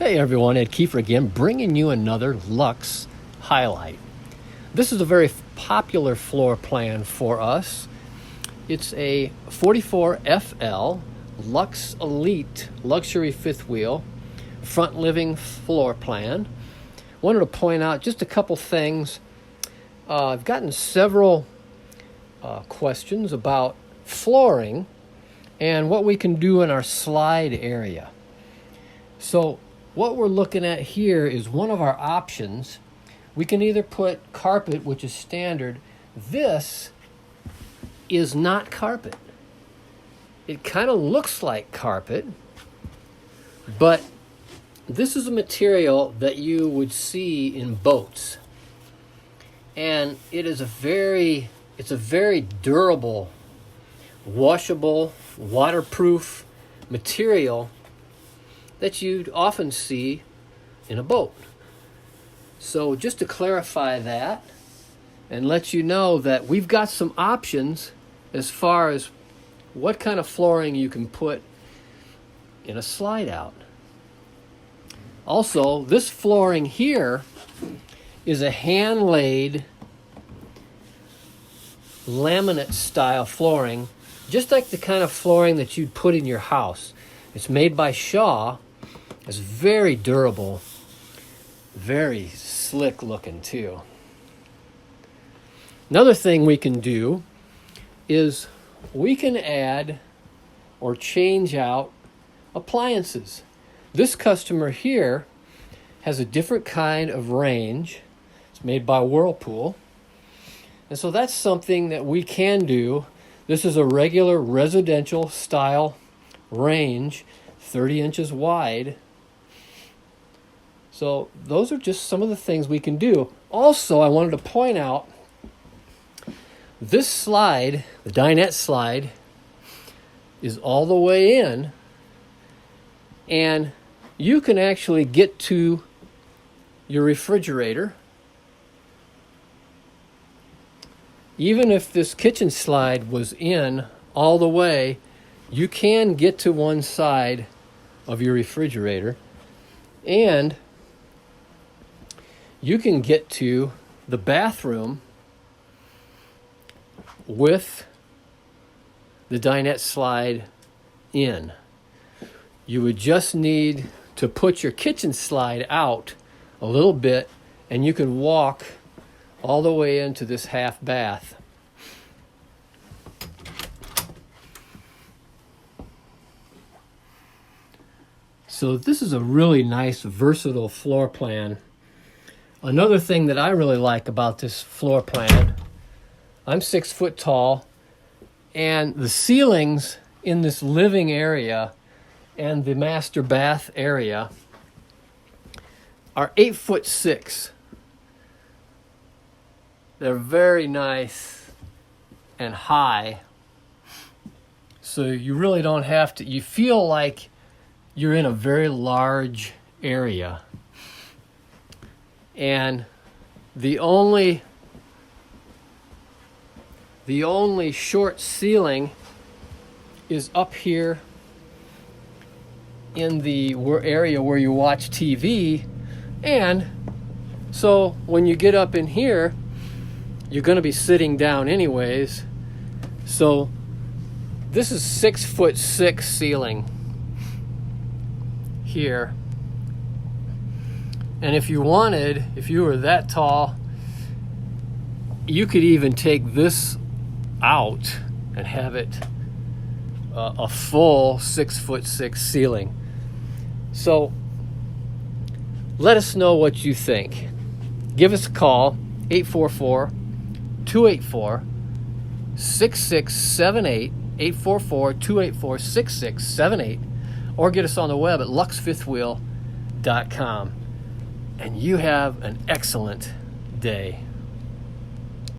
Hey everyone, Ed Kiefer again, bringing you another Luxe highlight. This is a very popular floor plan for us. It's a 44FL Luxe Elite luxury fifth wheel front living floor plan. Wanted to point out just a couple things. I've gotten several questions about flooring and what we can do in our slide area. So what we're looking at here is one of our options. We can either put carpet, which is standard. This is not carpet. It kind of looks like carpet, but this is a material that you would see in boats. And it is it's a very durable, washable, waterproof material that you'd often see in a boat. So just to clarify that and let you know that we've got some options as far as what kind of flooring you can put in a slide out. Also, this flooring here is a hand-laid laminate style flooring, just like the kind of flooring that you'd put in your house. It's made by Shaw. It's very durable, very slick looking too. Another thing we can do is we can add or change out appliances. This customer here has a different kind of range. It's made by Whirlpool. And so that's something that we can do. This is a regular residential style range, 30 inches wide. So those are just some of the things we can do. Also, I wanted to point out this slide, the dinette slide, is all the way in, and you can actually get to your refrigerator. Even if this kitchen slide was in all the way, you can get to one side of your refrigerator, and you can get to the bathroom with the dinette slide in. You would just need to put your kitchen slide out a little bit, and you can walk all the way into this half bath. So this is a really nice, versatile floor plan. Another thing that I really like about this floor plan, I'm 6 foot tall, and the ceilings in this living area and the master bath area are 8'6". They're very nice and high, so you really don't have to, you feel like you're in a very large area. And the only short ceiling is up here in the area where you watch TV. And so when you get up in here, you're going to be sitting down anyways. So this is 6'6" ceiling here. And if you wanted, if you were that tall, you could even take this out and have it a full 6'6" ceiling. So let us know what you think. Give us a call, 844-284-6678, 844-284-6678, or get us on the web at luxefifthwheel.com. And you have an excellent day.